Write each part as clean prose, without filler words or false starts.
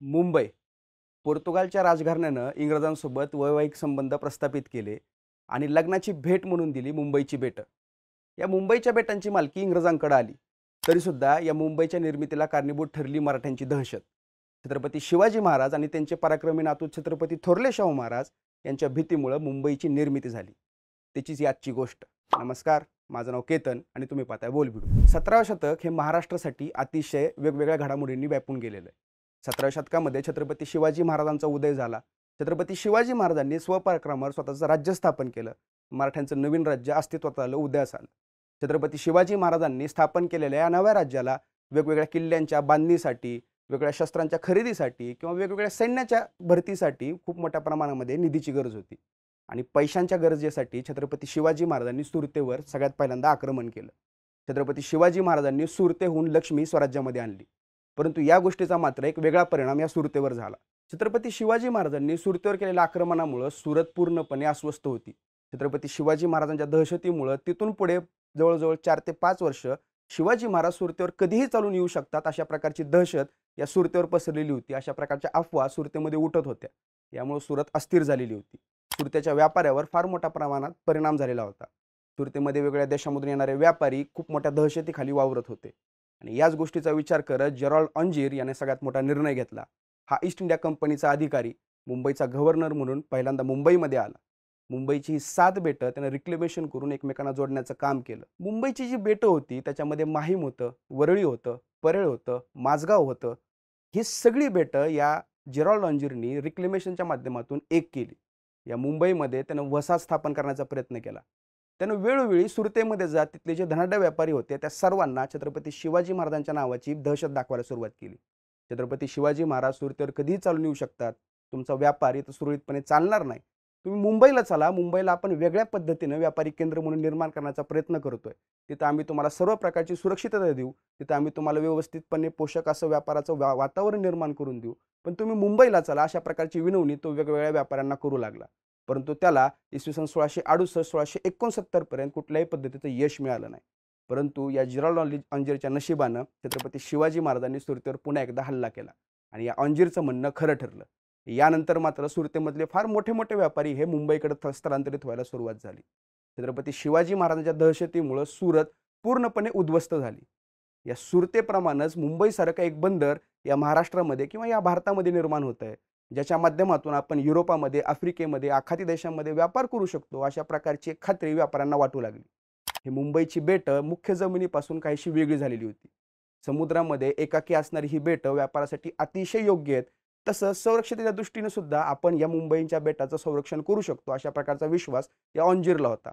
मुंबई. पोर्तुगालच्या राजघराण्यानं इंग्रजांसोबत वैवाहिक संबंध प्रस्थापित केले आणि लग्नाची भेट म्हणून दिली मुंबईची बेटं. या मुंबईच्या बेटांची मालकी इंग्रजांकडे आली. तरीसुद्धा या मुंबईच्या निर्मितीला कारणीभूत ठरली मराठ्यांची दहशत. छत्रपती शिवाजी महाराज आणि त्यांचे पराक्रमी नातू छत्रपती थोरले शाहू महाराज यांच्या भीतीमुळे मुंबईची निर्मिती झाली. त्याचीच ही आजची गोष्ट. नमस्कार, माझं नाव केतन आणि तुम्ही पाहताय बोलबिडू. 17वे शतक हे महाराष्ट्रासाठी अतिशय वेगवेगळ्या घडामोडींनी व्यापून गेलेलं आहे. 17व्या शतकामध्ये छत्रपती शिवाजी महाराजांचा उदय झाला. छत्रपती शिवाजी महाराजांनी स्वपराक्रमावर स्वतःचं राज्य स्थापन केलं. मराठ्यांचं नवीन राज्य अस्तित्वात आलं, उदयास आलं. छत्रपती शिवाजी महाराजांनी स्थापन केलेल्या या नव्या राज्याला वेगवेगळ्या किल्ल्यांच्या बांधणीसाठी, वेगवेगळ्या शस्त्रांच्या खरेदीसाठी किंवा वेगवेगळ्या सैन्याच्या भरतीसाठी खूप मोठ्या प्रमाणामध्ये निधीची गरज होती. आणि पैशांच्या गरजेसाठी छत्रपती शिवाजी महाराजांनी सुरतेवर सगळ्यात पहिल्यांदा आक्रमण केलं. छत्रपती शिवाजी महाराजांनी सुरतेहून लक्ष्मी स्वराज्यामध्ये आणली. परंतु या गोष्टीचा मात्र एक वेगळा परिणाम या सुरतेवर झाला. छत्रपती शिवाजी महाराजांनी सुरतेवर केलेल्या आक्रमणामुळे सुरत पूर्णपणे अस्वस्थ होती. छत्रपती शिवाजी महाराजांच्या दहशतीमुळे तिथून पुढे जवळजवळ 4 ते 5 वर्ष शिवाजी महाराज सुरतेवर कधीही चालून येऊ शकतात अशा प्रकारची दहशत या सुरतेवर पसरलेली होती. अशा प्रकारच्या अफवा सुरतेमध्ये उठत होत्या. यामुळे सुरत अस्थिर झालेली होती. सुरतेच्या व्यापाऱ्यावर फार मोठ्या प्रमाणात परिणाम झालेला होता. सुरतेमध्ये वेगवेगळ्या देशांमधून येणारे व्यापारी खूप मोठ्या दहशतीखाली वावरत होते. आणि याच गोष्टीचा विचार करत जेरॉल्ड अंजीर याने सगळ्यात मोठा निर्णय घेतला. हा ईस्ट इंडिया कंपनीचा अधिकारी मुंबईचा गव्हर्नर म्हणून पहिल्यांदा मुंबईमध्ये आला. मुंबईची ही 7 बेटं त्यानं रिक्लेमेशन करून एकमेकांना जोडण्याचं काम केलं. मुंबईची जी बेटं होती त्याच्यामध्ये माहीम होतं, वरळी होतं, परेळ होतं, माझगाव होतं. ही सगळी बेटं या जेरॉल्ड अंजीरनी रिक्लेमेशनच्या माध्यमातून एक केली. या मुंबईमध्ये त्यानं वसाहत स्थापन करण्याचा प्रयत्न केला. त्यानं वेळोवेळी सुरतेमध्ये जात तिथले जे धनाढ्य व्यापारी होते त्या सर्वांना छत्रपती शिवाजी महाराजांच्या नावाची दहशत दाखवायला सुरुवात केली. छत्रपती शिवाजी महाराज सुरतेवर कधीही चालून येऊ शकतात. तुमचा व्यापार इथं सुरळीतपणे चालणार नाही. तुम्ही मुंबईला चला. मुंबईला आपण वेगळ्या पद्धतीनं व्यापारी केंद्र म्हणून निर्माण करण्याचा प्रयत्न करतोय. तिथं आम्ही तुम्हाला सर्व प्रकारची सुरक्षितता देऊ. तिथं आम्ही तुम्हाला व्यवस्थितपणे पोषक असं व्यापाराचं वातावरण निर्माण करून देऊ. पण तुम्ही मुंबईला चला अशा प्रकारची विनवणी तो वेगवेगळ्या व्यापाऱ्यांना करू लागला. परंतु त्याला इसवी सन 1668-1669 पर्यंत कुठल्याही पद्धतीचं यश मिळालं नाही. परंतु या जेरॉल्ड अंजीरच्या नशिबानं छत्रपती शिवाजी महाराजांनी सुरतेवर पुन्हा एकदा हल्ला केला आणि या अंजीरचं म्हणणं खरं ठरलं. यानंतर मात्र सुरतेमधले फार मोठे मोठे व्यापारी हे मुंबईकडे स्थलांतरित व्हायला सुरुवात झाली. छत्रपती शिवाजी महाराजांच्या दहशतीमुळे सुरत पूर्णपणे उद्ध्वस्त झाली. या सुरतेप्रमाणेच मुंबईसारखं एक बंदर या महाराष्ट्रामध्ये किंवा या भारतामध्ये निर्माण होत आहे, ज्याच्या माध्यमातून आपण युरोपामध्ये, आफ्रिकेमध्ये, आखाती देशांमध्ये व्यापार करू शकतो अशा प्रकारची खात्री व्यापाऱ्यांना वाटू लागली. ही मुंबईची बेटं मुख्य जमिनीपासून काहीशी वेगळी झालेली होती. समुद्रामध्ये एकाकी असणारी ही बेटं व्यापारासाठी अतिशय योग्य आहेत. तसंच संरक्षितेच्या दृष्टीने सुद्धा आपण या मुंबईच्या बेटाचं संरक्षण करू शकतो अशा प्रकारचा विश्वास या अंजीरला होता.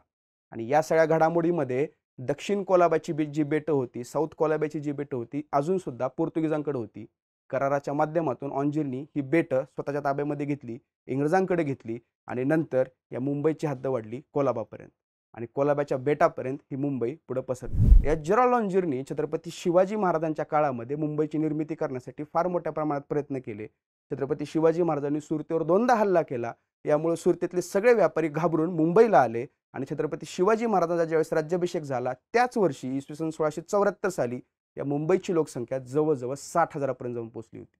आणि या सगळ्या घडामोडीमध्ये दक्षिण कोलाबाची जी बेटं होती, साऊथ कोलाबाची जी बेटं होती, अजून सुद्धा पोर्तुगीजांकडे होती. कराराच्या माध्यमातून अंजीरनी ही बेटं स्वतःच्या ताब्यामध्ये घेतली, इंग्रजांकडे घेतली आणि नंतर या मुंबईची हद्द वाढली कोलाबापर्यंत आणि कोलाबाच्या बेटापर्यंत ही मुंबई पुढे पसरली. या जेरॉल्ड अंजीरनी छत्रपती शिवाजी महाराजांच्या काळामध्ये मुंबईची निर्मिती करण्यासाठी फार मोठ्या प्रमाणात प्रयत्न केले. छत्रपती शिवाजी महाराजांनी सुरतेवर 2दा हल्ला केला. यामुळे सुरतेतले सगळे व्यापारी घाबरून मुंबईला आले आणि छत्रपती शिवाजी महाराजांचा ज्यावेळेस राज्याभिषेक झाला त्याच वर्षी इसवी सन 1674 साली या मुंबईची लोकसंख्या जवळजवळ 60,000पर्यंत जाऊन पोहोचली होती.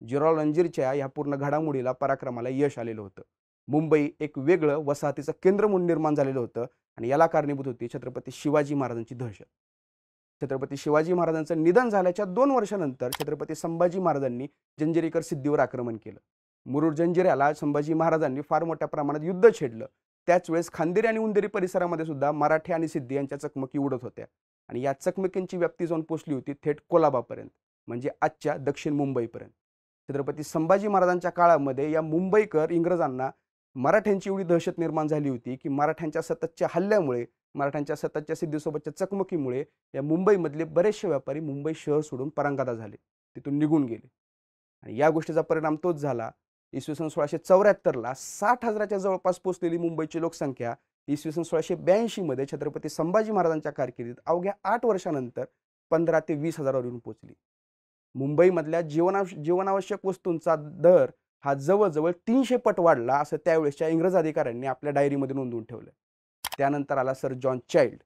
जेरॉल्ड अंजीरच्या या पूर्ण घडामोडीला, पराक्रमाला यश आलेलं होतं. मुंबई एक वेगळं वसाहतीचं केंद्र म्हणून निर्माण झालेलं होतं आणि याला कारणीभूत होती छत्रपती शिवाजी महाराजांची दहशत. छत्रपती शिवाजी महाराजांचं निधन झाल्याच्या 2 वर्षानंतर छत्रपती संभाजी महाराजांनी जंजिरीकर सिद्धीवर आक्रमण केलं. मुरुड जंजिऱ्याला संभाजी महाराजांनी फार मोठ्या प्रमाणात युद्ध छेडलं. त्याच वेळेस खांदेरी आणि उंदेरी परिसरामध्ये सुद्धा मराठी आणि सिद्धी यांच्या चकमकी उडत होत्या आणि या चकमकींची व्याप्ती जाऊन पोचली होती थेट कोलाबापर्यंत, म्हणजे आजच्या दक्षिण मुंबईपर्यंत. छत्रपती संभाजी महाराजांच्या काळामध्ये या मुंबईकर इंग्रजांना मराठ्यांची एवढी दहशत निर्माण झाली होती की मराठ्यांच्या सततच्या हल्ल्यामुळे, मराठ्यांच्या सततच्या सिद्धीसोबतच्या चकमकीमुळे या मुंबईमधले बरेचसे व्यापारी मुंबई शहर सोडून परांगदा झाले, तिथून निघून गेले. आणि या गोष्टीचा परिणाम तोच झाला. इसवी सन 1674ला 60,000च्या जवळपास पोहोचलेली मुंबईची लोकसंख्या इसवी सन 1682 मध्ये छत्रपती संभाजी महाराजांच्या कारकिर्दीत अवघ्या 8 वर्षानंतर 15 ते 20,000वर येऊन पोहोचली. मुंबईमधल्या जीवनावश्यक वस्तूंचा दर हा जवळजवळ 300 पट वाढला असं त्यावेळेसच्या इंग्रज अधिकाऱ्यांनी आपल्या डायरीमध्ये नोंदवून ठेवलं. त्यानंतर आला सर जॉन चाइल्ड,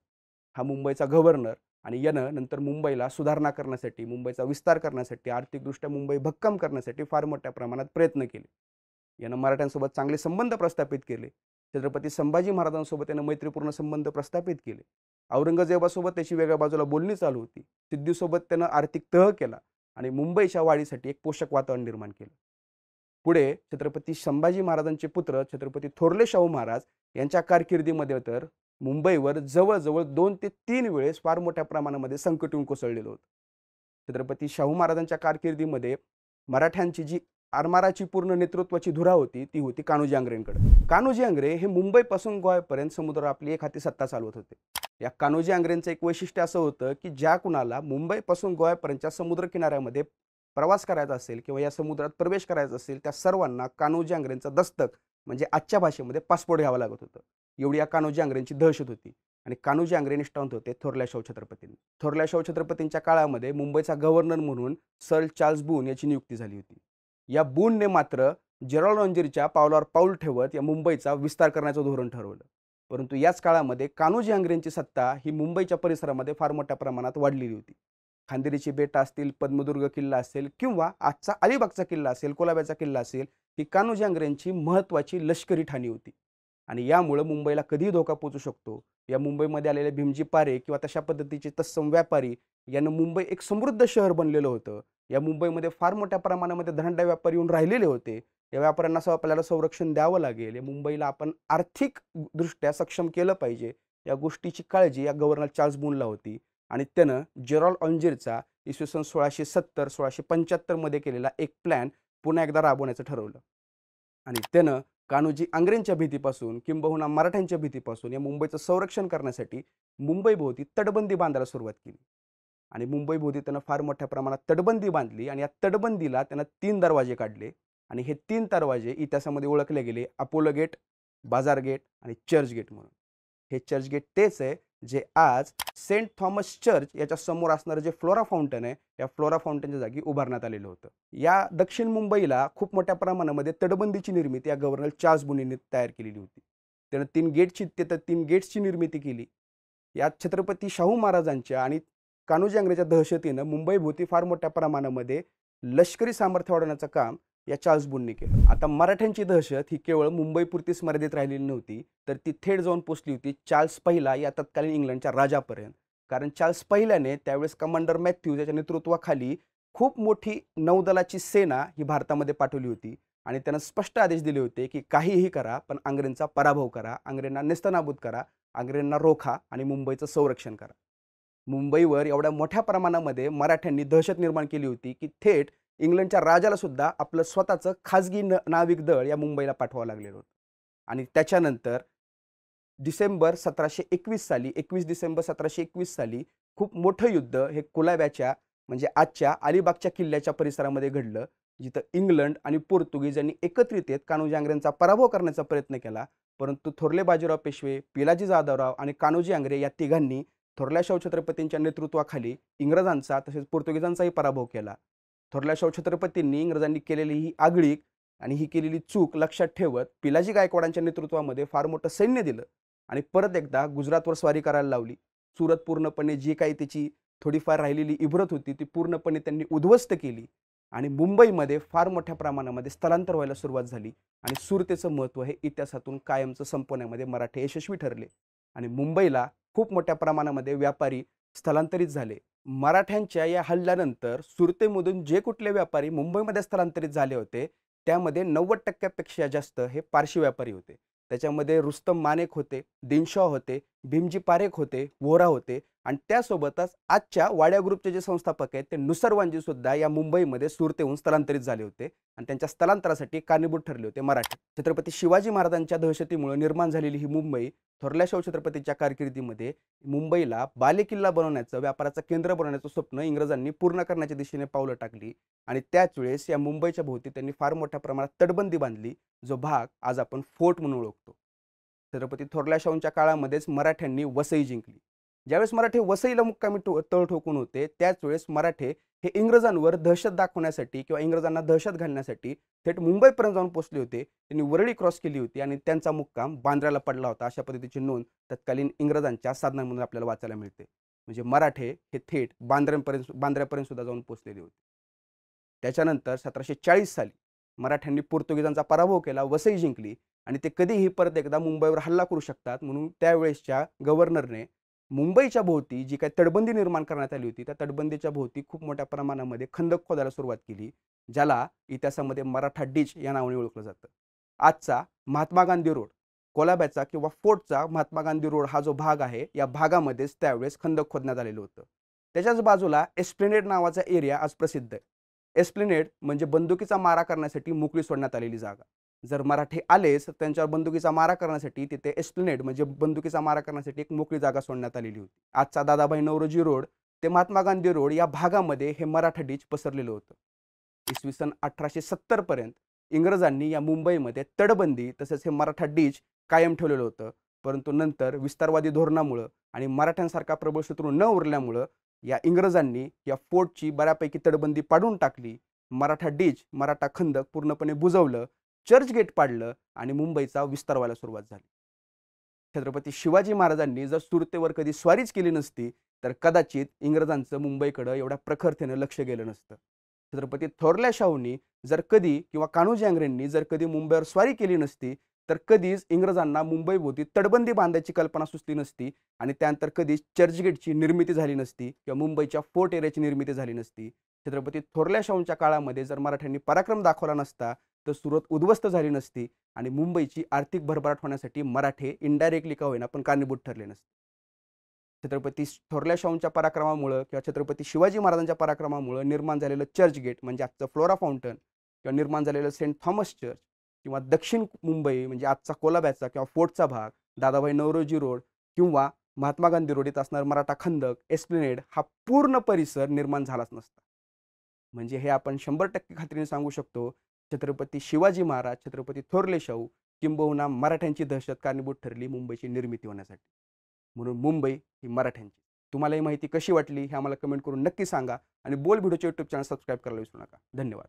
हा मुंबईचा गव्हर्नर आणि यानं नंतर मुंबईला सुधारणा करण्यासाठी, मुंबईचा विस्तार करण्यासाठी, आर्थिकदृष्ट्या मुंबई भक्कम करण्यासाठी फार मोठ्या प्रमाणात प्रयत्न केले. यानं मराठ्यांसोबत चांगले संबंध प्रस्थापित केले. छत्रपती संभाजी महाराजांसोबत यानं मैत्रीपूर्ण संबंध प्रस्थापित केले. औरंगजेबासोबत त्याची वेगळ्या बाजूला बोलणी चालू होती. सिद्धीसोबत त्यानं आर्थिक तह केला आणि मुंबईच्या वाढीसाठी एक पोषक वातावरण निर्माण केलं. पुढे छत्रपती संभाजी महाराजांचे पुत्र छत्रपती थोरले शाहू महाराज यांच्या कारकिर्दीमध्ये तर मुंबईवर जवळजवळ 2 ते 3 वेळेस फार मोठ्या प्रमाणामध्ये संकट येऊन कोसळलेलं होतं. छत्रपती शाहू महाराजांच्या कारकिर्दीमध्ये मराठ्यांची जी आरमाराची पूर्ण नेतृत्वाची धुरा होती ती होती कान्होजी आंग्रेंकडे. कान्होजी आंग्रे हे मुंबईपासून गोव्यापर्यंत समुद्रावर आपली एक हाती सत्ता चालवत होते. या कान्होजी आंग्रेंचं एक वैशिष्ट्य असं होतं की ज्या कुणाला मुंबईपासून गोव्यापर्यंतच्या समुद्र किनाऱ्यामध्ये प्रवास करायचा असेल किंवा या समुद्रात प्रवेश करायचा असेल त्या सर्वांना कान्होजी आंग्रेंचं दस्तक म्हणजे आजच्या भाषेमध्ये पासपोर्ट घ्यावं लागत होतं. एवढी या कान्होजी आंग्रेंची दहशत होती. आणि कान्होजी आंग्रे निष्ठावंत होते थोरल्या शाहू छत्रपतींनी. थोरल्या शाहू छत्रपतींच्या काळामध्ये मुंबईचा गव्हर्नर म्हणून सर चार्ल्स बून याची नियुक्ती झाली होती. या बूनने मात्र जेरॉल्ड ऑंजिरच्या पावलावर पाऊल ठेवत या मुंबईचा विस्तार करण्याचं धोरण ठरवलं. परंतु याच काळामध्ये कान्होजी आंग्रेंची सत्ता ही मुंबईच्या परिसरामध्ये फार मोठ्या प्रमाणात वाढलेली होती. खांदेरीची बेटं असतील, पद्मदुर्ग किल्ला असेल किंवा आजचा अलिबागचा किल्ला असेल, कोलाब्याचा किल्ला असेल, ही कान्होजी आंग्रेंची महत्त्वाची लष्करी ठाणी होती. आणि यामुळे मुंबईला कधीही धोका पोहोचू शकतो. या मुंबईमध्ये आलेले भीमजी पारे किंवा तशा पद्धतीचे तत्सम व्यापारी यानं मुंबई एक समृद्ध शहर बनलेलं होतं. या मुंबईमध्ये फार मोठ्या प्रमाणामध्ये धनाढ्य व्यापारी येऊन राहिलेले होते. या व्यापाऱ्यांना आपल्याला संरक्षण द्यावं लागेल. या मुंबईला आपण आर्थिक दृष्ट्या सक्षम केलं पाहिजे. या गोष्टीची काळजी या गव्हर्नर चार्ल्स बूनला होती. आणि त्यानं जेरॉल्ड ऑंजिरचा इसवी सन 1670-1675 मध्ये केलेला एक प्लॅन पुन्हा एकदा राबवण्याचं ठरवलं. आणि त्यानं कान्होजी आंग्रेंच्या भीतीपासून किंबहुना मराठ्यांच्या भीतीपासून या मुंबईचं संरक्षण करण्यासाठी मुंबईभोवती तटबंदी बांधायला सुरुवात केली. आणि मुंबईभोवती त्यानं फार मोठ्या प्रमाणात तटबंदी बांधली आणि या तटबंदीला त्यानं 3 दरवाजे काढले. आणि हे 3 दरवाजे इतिहासामध्ये ओळखले गेले अपोलो गेट, बाजार गेट आणि चर्च गेट म्हणून. हे चर्च गेट तेच आहे जे आज सेंट थॉमस चर्च याच्या समोर असणारं जे फ्लोरा फाउंटन आहे या फ्लोरा फाउंटनच्या जागी उभारण्यात आलेलं होतं. या दक्षिण मुंबईला खूप मोठ्या प्रमाणामध्ये तटबंदीची निर्मिती या गव्हर्नर चार्ल्स बूनने तयार केलेली होती. त्यानं 3 गेट्सची निर्मिती केली. या छत्रपती शाहू महाराजांच्या आणि कान्होजी आंग्रेच्या दहशतीनं मुंबईभोवती फार मोठ्या प्रमाणामध्ये लष्करी सामर्थ्य वाढवण्याचं काम या चार्ल्स बूनने केलं. आता मराठ्यांची दहशत ही केवळ मुंबईपुरतीच मर्यादित राहिलेली नव्हती, तर ती थेट जाऊन पोचली होती चार्ल्स पहिला या तत्कालीन इंग्लंडच्या राजापर्यंत. कारण चार्ल्स पहिल्याने त्यावेळेस कमांडर मॅथ्यूज याच्या नेतृत्वाखाली खूप मोठी नौदलाची सेना ही भारतामध्ये पाठवली होती. आणि त्यानं स्पष्ट आदेश दिले होते की काहीही करा पण आंग्रेंचा पराभव करा, आंग्रेंना नेस्तनाबूत करा, आंग्रेंना रोखा आणि मुंबईचं संरक्षण करा. मुंबईवर एवढ्या मोठ्या प्रमाणामध्ये मराठ्यांनी दहशत निर्माण केली होती की थेट इंग्लंडच्या राजाला सुद्धा आपलं स्वतःचं खाजगी नाविक दळ या मुंबईला पाठवावं लागलेलं होतं. आणि त्याच्यानंतर 21 डिसेंबर 1721 साली खूप मोठं युद्ध हे कोलाब्याच्या म्हणजे आजच्या अलिबागच्या किल्ल्याच्या परिसरामध्ये घडलं, जिथं इंग्लंड आणि पोर्तुगीज यांनी एकत्रित येत कान्होजी आंग्रेंचा पराभव करण्याचा प्रयत्न केला. परंतु थोरले बाजीराव पेशवे, पिलाजी जाधवराव आणि कान्होजी आंग्रे या तिघांनी थोरल्या शाहू छत्रपतींच्या नेतृत्वाखाली इंग्रजांचा तसेच पोर्तुगीजांचाही पराभव केला. थोरल्या शाहू छत्रपतींनी इंग्रजांनी केलेली ही आगळीक आणि ही केलेली चूक लक्षात ठेवत पिलाजी गायकवाडांच्या नेतृत्वामध्ये फार मोठं सैन्य दिलं आणि परत एकदा गुजरातवर स्वारी करायला लावली. सुरत पूर्णपणे जी काही त्याची थोडीफार राहिलेली इब्रत होती ती पूर्णपणे त्यांनी उद्ध्वस्त केली आणि मुंबईमध्ये फार मोठ्या प्रमाणामध्ये स्थलांतर व्हायला सुरुवात झाली. आणि सुरतेचं महत्त्व हे इतिहासातून कायमचं संपवण्यामध्ये मराठे यशस्वी ठरले आणि मुंबईला खूप मोठ्या प्रमाणामध्ये व्यापारी स्थलांतरित झाले. मराठ्यांच्या या हल्ल्यानंतर सुरतेमधून जे कुठले व्यापारी मुंबईमध्ये स्थलांतरित झाले होते त्यामध्ये 90% जास्त हे पारशी व्यापारी होते. त्याच्यामध्ये रुस्तम मानेक होते, दिनशॉ होते, भीमजी पारेख होते, वोहरा होते आणि त्यासोबतच आजच्या वाड्या ग्रुपचे जे संस्थापक आहेत ते नुसरवांजी सुद्धा या मुंबईमध्ये सुरतेहून स्थलांतरित झाले होते आणि त्यांच्या स्थलांतरासाठी कारणीभूत ठरले होते मराठी. छत्रपती शिवाजी महाराजांच्या दहशतीमुळे निर्माण झालेली ही मुंबई थोरल्या शाहू छत्रपतींच्या कारकिर्दीमध्ये मुंबईला बालेकिल्ला बनवण्याचं, व्यापाराचं केंद्र बनवण्याचं स्वप्न इंग्रजांनी पूर्ण करण्याच्या दिशेने पावलं टाकली. आणि त्याच वेळेस या मुंबईच्या भोवती त्यांनी फार मोठ्या प्रमाणात तटबंदी बांधली, जो भाग आज आपण फोर्ट म्हणून ओळखतो. छत्रपती थोरल्या शाहूंच्या काळामध्येच मराठ्यांनी वसई जिंकली. ज्यावेळेस मराठे वसईला मुक्कामी तळ ठोकून होते त्याच वेळेस मराठे हे इंग्रजांवर दहशत दाखवण्यासाठी किंवा इंग्रजांना दहशत घालण्यासाठी थेट मुंबईपर्यंत जाऊन पोहोचले होते. त्यांनी वरळी क्रॉस केली होती आणि त्यांचा मुक्काम बांद्र्याला पडला होता. अशा पद्धतीची नोंद तत्कालीन इंग्रजांच्या साधनांमधून आपल्याला वाचायला मिळते. म्हणजे मराठे हे थेट बांद्र्यापर्यंत सुद्धा जाऊन पोहोचलेले होते. त्याच्यानंतर 1740 साली मराठ्यांनी पोर्तुगीजांचा पराभव केला, वसई जिंकली आणि ते कधीही परत एकदा मुंबईवर हल्ला करू शकतात म्हणून त्यावेळेसच्या गव्हर्नरने मुंबईच्या भोवती जी काही तटबंदी निर्माण करण्यात आली होती त्या तटबंदीच्या भोवती खूप मोठ्या प्रमाणामध्ये खंदक खोदायला सुरुवात केली, ज्याला इतिहासामध्ये मराठा डिच या नावाने ओळखलं जातं. आजचा महात्मा गांधी रोड, कोलाब्याचा किंवा फोर्टचा महात्मा गांधी रोड हा जो भाग आहे या भागामध्येच त्यावेळेस खंदक खोदण्यात आलेलं होतं. त्याच्याच बाजूला एस्प्लेनेड नावाचा एरिया आज प्रसिद्ध आहे. एस्प्लेनेड म्हणजे बंदुकीचा मारा करण्यासाठी मोकळी सोडण्यात आलेली जागा. जर मराठे आलेच तर त्यांच्यावर बंदुकीचा मारा करण्यासाठी तिथे एस्प्लेनेड म्हणजे बंदुकीचा मारा करण्यासाठी एक मोकळी जागा सोडण्यात आलेली होती. आजचा दादाभाई नौरोजी रोड ते महात्मा गांधी रोड या भागामध्ये हे मराठा डिच पसरलेलं होतं. इसवी सन 1870 पर्यंत इंग्रजांनी या मुंबईमध्ये तटबंदी तसेच हे मराठा डिच कायम ठेवलेलं होतं. परंतु नंतर विस्तारवादी धोरणामुळं आणि मराठ्यांसारखा प्रबळ शत्रू न उरल्यामुळं या इंग्रजांनी या फोर्टची बऱ्यापैकी तटबंदी पाडून टाकली. मराठा डिच, मराठा खंदक पूर्णपणे बुजवलं, चर्चगेट पाडलं आणि मुंबईचा विस्तार व्हायला सुरुवात झाली. छत्रपती शिवाजी महाराजांनी जर सुरतेवर कधी स्वारीच केली नसती तर कदाचित इंग्रजांचं मुंबईकडे एवढ्या प्रखरतेनं लक्ष गेलं नसतं. छत्रपती थोरल्या शाहूंनी जर कधी किंवा कान्होजी आंग्रेंनी जर कधी मुंबईवर स्वारी केली नसती तर कधीच इंग्रजांना मुंबईभोवती तटबंदी बांधायची कल्पना सुचली नसती आणि त्यानंतर कधीच चर्चगेटची निर्मिती झाली नसती किंवा मुंबईच्या फोर्ट एरियाची निर्मिती झाली नसती. छत्रपती थोरल्या शाहूंच्या काळामध्ये जर मराठ्यांनी पराक्रम दाखवला नसता तर सुरत उद्ध्वस्त झाली नसती आणि मुंबईची आर्थिक भरभराट होण्यासाठी मराठे इनडायरेक्टली का होईना पण कारणीभूत ठरले नसते. छत्रपती थोरल्या शाहूंच्या पराक्रमामुळे किंवा छत्रपती शिवाजी महाराजांच्या पराक्रमामुळे निर्माण झालेलं चर्चगेट म्हणजे आजचं फ्लोरा फाउंटन किंवा निर्माण झालेलं सेंट थॉमस चर्च किंवा दक्षिण मुंबई म्हणजे आजचा कोलाब्याचा किंवा फोर्टचा भाग, दादाभाई नौरोजी रोड किंवा महात्मा गांधी रोड इथं असणारा मराठा खंदक, एस्प्लेनेड हा पूर्ण परिसर निर्माण झालाच नसता. म्हणजे हे आपण 100% खात्रीने सांगू शकतो, छत्रपती शिवाजी महाराज, छत्रपती थोरले शाहू किंबहुना मराठ्यांची दहशत कारणीभूत ठरली मुंबईची निर्मिती होण्यासाठी. म्हणून मुंबई ही मराठ्यांची. तुम्हाला ही माहिती कशी वाटली हे आम्हाला कमेंट करून नक्की सांगा आणि बोल व्हिडिओचे यूट्यूब चॅनल सबस्क्राईब करायला विसरू नका. धन्यवाद.